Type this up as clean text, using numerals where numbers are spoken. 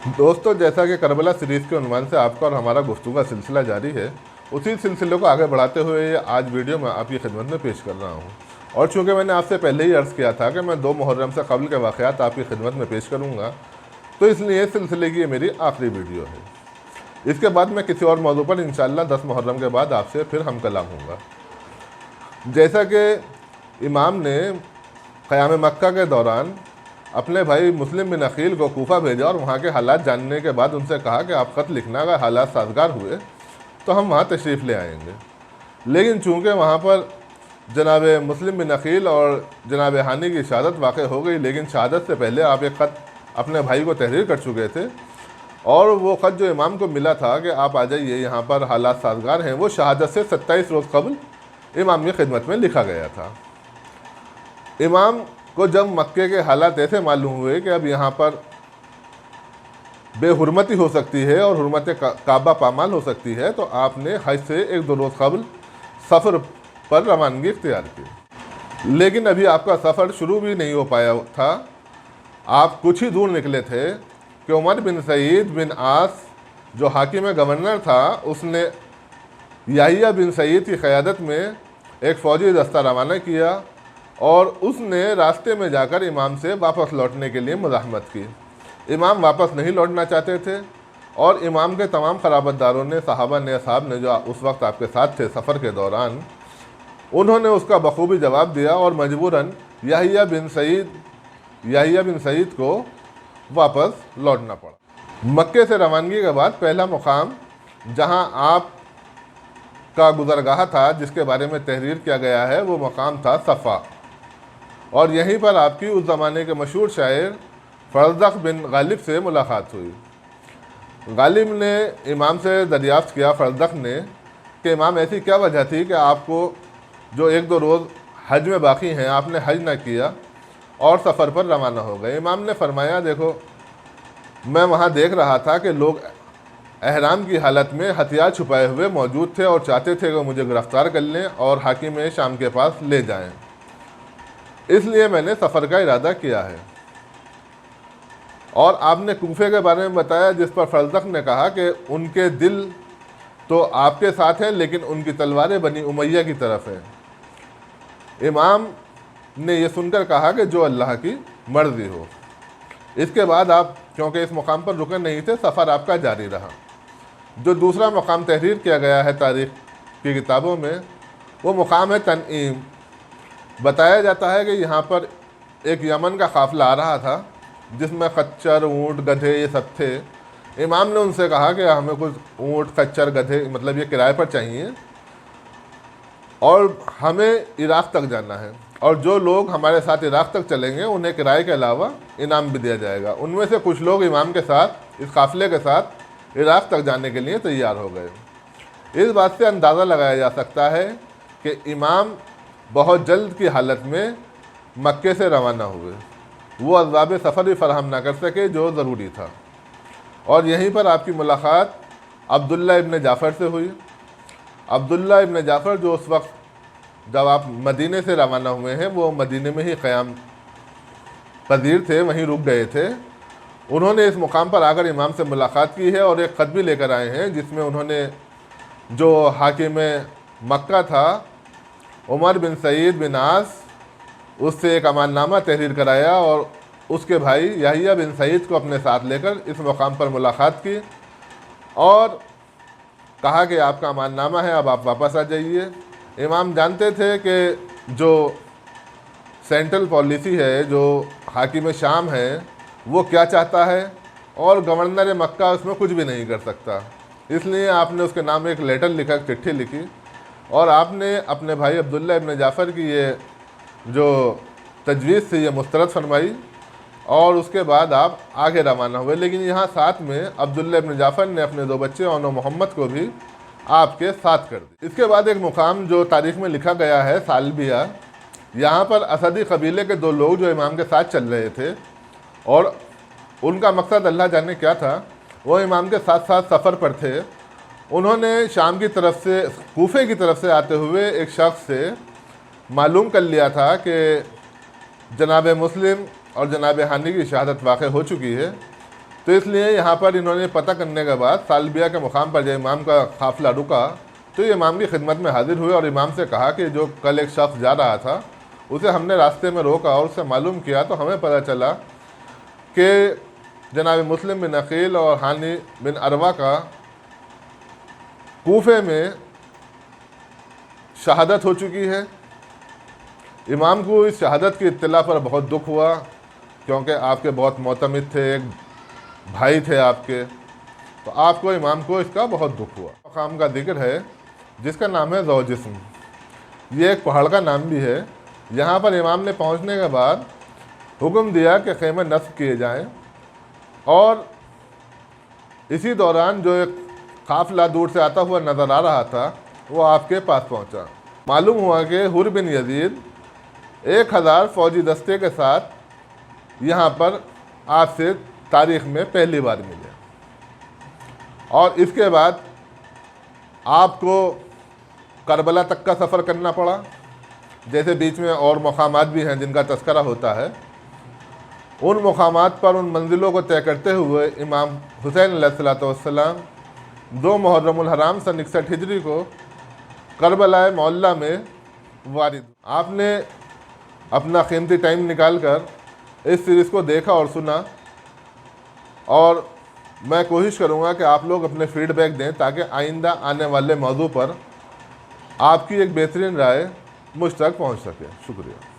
दोस्तों, जैसा कि करबला सीरीज़ के उन्वान से आपका और हमारा गुफ्तगू का सिलसिला जारी है, उसी सिलसिले को आगे बढ़ाते हुए आज वीडियो में आपकी खिदमत में पेश कर रहा हूँ। और चूँकि मैंने आपसे पहले ही अर्ज़ किया था कि मैं 2 मुहर्रम से कबल के वाक़यात आपकी खिदमत में पेश करूँगा, तो इसलिए इस सिलसिले की ये मेरी आखिरी वीडियो है। इसके बाद मैं किसी और मौजू पर इंशाअल्लाह 10 मुहर्रम के बाद आपसे फिर हम कलाम हूँगा। जैसा कि इमाम ने क़याम मक्का के दौरान अपने भाई मुस्लिम बिन अकील को कूफा भेजा और वहाँ के हालात जानने के बाद उनसे कहा कि आप ख़त लिखना, अगर हालात साजगार हुए तो हम वहाँ तशरीफ़ ले आएंगे। लेकिन चूँकि वहाँ पर जनाब मुस्लिम बिन अकील और जनाब हानी की शहादत वाक़ हो गई, लेकिन शहादत से पहले आप एक ख़त अपने भाई को तहरीर कर चुके थे और वो ख़त जो इमाम को मिला था कि आप आ जाइए, यहाँ पर हालात साजगार हैं, वो शहादत से 27 रोज़ कबल इमाम की खिदमत में लिखा गया था। इमाम को जब मक्के के हालात ऐसे मालूम हुए कि अब यहाँ पर बेहुरमती हो सकती है और हुर्मत काबा पामाल हो सकती है, तो आपने हज से 1-2 रोज़ कबल सफ़र पर रवानगी इख्तियार की। लेकिन अभी आपका सफ़र शुरू भी नहीं हो पाया था। आप कुछ ही दूर निकले थे कि उमर बिन सईद बिन आस, जो हाकिम गवर्नर था, उसने याहिया बिन सईद की क़यादत में एक फ़ौजी दस्ता रवाना किया और उसने रास्ते में जाकर इमाम से वापस लौटने के लिए मुज़ाहमत की। इमाम वापस नहीं लौटना चाहते थे और इमाम के तमाम ख़राबतदारों ने, सहाबा ने, असहाब ने जो उस वक्त आपके साथ थे सफ़र के दौरान, उन्होंने उसका बखूबी जवाब दिया और मजबूरन याहिया बिन सईद को वापस लौटना पड़ा। मक्के से रवानगी के बाद पहला मुकाम जहाँ आप का गुज़रगाह था, जिसके बारे में तहरीर किया गया है, वो मकाम था सफ़ा। और यहीं पर आपकी उस ज़माने के मशहूर शायर फरज़दक़ बिन गालिब से मुलाकात हुई। गालिब ने इमाम से दरियाफ़्त किया, फरज़दक़ ने, कि इमाम ऐसी क्या वजह थी कि आपको जो 1-2 रोज़ हज में बाकी हैं, आपने हज ना किया और सफ़र पर रवाना हो गए। इमाम ने फरमाया, देखो, मैं वहाँ देख रहा था कि लोग एहराम की हालत में हथियार छुपाए हुए मौजूद थे और चाहते थे कि मुझे गिरफ़्तार कर लें और हाकिम शाम के पास ले जाएं। इसलिए मैंने सफ़र का इरादा किया है। और आपने कूफे के बारे में बताया, जिस पर फरज़दक़ ने कहा कि उनके दिल तो आपके साथ हैं, लेकिन उनकी तलवारें बनी उमैया की तरफ हैं। इमाम ने यह सुनकर कहा कि जो अल्लाह की मर्ज़ी हो। इसके बाद आप, क्योंकि इस मुकाम पर रुके नहीं थे, सफ़र आपका जारी रहा। जो दूसरा मुकाम तहरीर किया गया है तारीख़ की किताबों में, वो मुकाम है तनईम। बताया जाता है कि यहाँ पर एक यमन का काफ़िला आ रहा था, जिसमें खच्चर, ऊँट, गधे ये सब थे। इमाम ने उनसे कहा कि हमें कुछ ऊँट, खच्चर, गधे, मतलब ये किराए पर चाहिए और हमें इराक़ तक जाना है, और जो लोग हमारे साथ इराक़ तक चलेंगे उन्हें किराए के अलावा इनाम भी दिया जाएगा। उनमें से कुछ लोग इमाम के साथ, इस काफ़िले के साथ इराक़ तक जाने के लिए तैयार हो गए। इस बात से अंदाज़ा लगाया जा सकता है कि इमाम बहुत जल्द की हालत में मक्के से रवाना हुए। वो अज़ाब सफ़र भी फराहम ना कर सके जो ज़रूरी था। और यहीं पर आपकी मुलाकात अब्दुल्ला इब्न जाफ़र से हुई। अब्दुल्ला इब्न जाफ़र, जो उस वक्त जब आप मदीने से रवाना हुए हैं, वो मदीने में ही क़याम पज़ीर थे, वहीं रुक गए थे। उन्होंने इस मुकाम पर आकर इमाम से मुलाकात की है और एक ख़त भी लेकर आए हैं, जिसमें उन्होंने जो हाकिम मक्का था उमर बिन सईद बिन आस, उससे एक अमाननामा तहरीर कराया और उसके भाई याहिया बिन सईद को अपने साथ लेकर इस मुकाम पर मुलाकात की और कहा कि आपका अमाननामा है, अब आप वापस आ जाइए। इमाम जानते थे कि जो सेंट्रल पॉलिसी है, जो हाकिम शाम है, वो क्या चाहता है और गवर्नर मक्का उसमें कुछ भी नहीं कर सकता। इसलिए आपने उसके नाम एक लेटर लिखा, चिट्ठी लिखी और आपने अपने भाई अब्दुल्ला इब्न जाफ़र की ये जो तजवीज़ थी, ये मुस्तरद फरमाई और उसके बाद आप आगे रवाना हुए। लेकिन यहाँ साथ में अब्दुल्ला इब्न जाफ़र ने अपने 2 बच्चे और मोहम्मद को भी आपके साथ कर दी। इसके बाद एक मुकाम जो तारीख़ में लिखा गया है, सालबिया। यहाँ पर असदी कबीले के 2 लोग जो इमाम के साथ चल रहे थे और उनका मकसद अल्लाह जाने क्या था, वो इमाम के साथ साथ सफ़र पर थे। उन्होंने शाम की तरफ से, कूफे की तरफ से आते हुए एक शख्स से मालूम कर लिया था कि जनाब मुस्लिम और जनाब हानी की शहादत वाक़ हो चुकी है। تو اس لیے یہاں پر انہوں نے پتہ کرنے کے بعد سالبیہ کے مقام پر جب امام کا قافلہ رکا تو یہ امام کی خدمت میں حاضر ہوئے اور امام سے کہا کہ جو کل ایک شخص جا رہا تھا اسے ہم نے راستے میں روکا اور اس سے معلوم کیا تو ہمیں پتہ چلا کہ جناب مسلم بن عقیل اور ہانی بن عروہ کا کوفے میں شہادت ہو چکی ہے۔ امام کو اس شہادت کی اطلاع پر بہت دکھ ہوا کیونکہ آپ کے بہت معتمد تھے، ایک بھائی تھے آپ کے، تو آپ کو امام کو اس کا بہت دکھ ہوا۔ مقام کا ذکر ہے جس کا نام ہے ذو جسم، یہ ایک پہاڑ کا نام بھی ہے۔ یہاں پر امام نے پہنچنے کے بعد حکم دیا کہ خیمے نصب کیے جائیں، اور اسی دوران جو ایک قافلہ دور سے آتا ہوا نظر آ رہا تھا وہ آپ کے پاس پہنچا۔ معلوم ہوا کہ حر بن یزید 1000 فوجی دستے کے ساتھ یہاں پر آپ سے تاریخ میں پہلی بار ملے، اور اس کے بعد آپ کو کربلا تک کا سفر کرنا پڑا۔ جیسے بیچ میں اور مقامات بھی ہیں جن کا تذکرہ ہوتا ہے، ان مقامات پر ان منزلوں کو طے کرتے ہوئے امام حسین علیہ السلام 2 محرم الحرام سن 61 ہجری کو کربلا معلیٰ میں وارد۔ آپ نے اپنا قیمتی ٹائم نکال کر اس سیریز کو دیکھا اور سنا، اور میں کوشش کروں گا کہ آپ لوگ اپنے فیڈ بیک دیں تاکہ آئندہ آنے والے موضوع پر آپ کی ایک بہترین رائے مجھ تک پہنچ سکے۔ شکریہ۔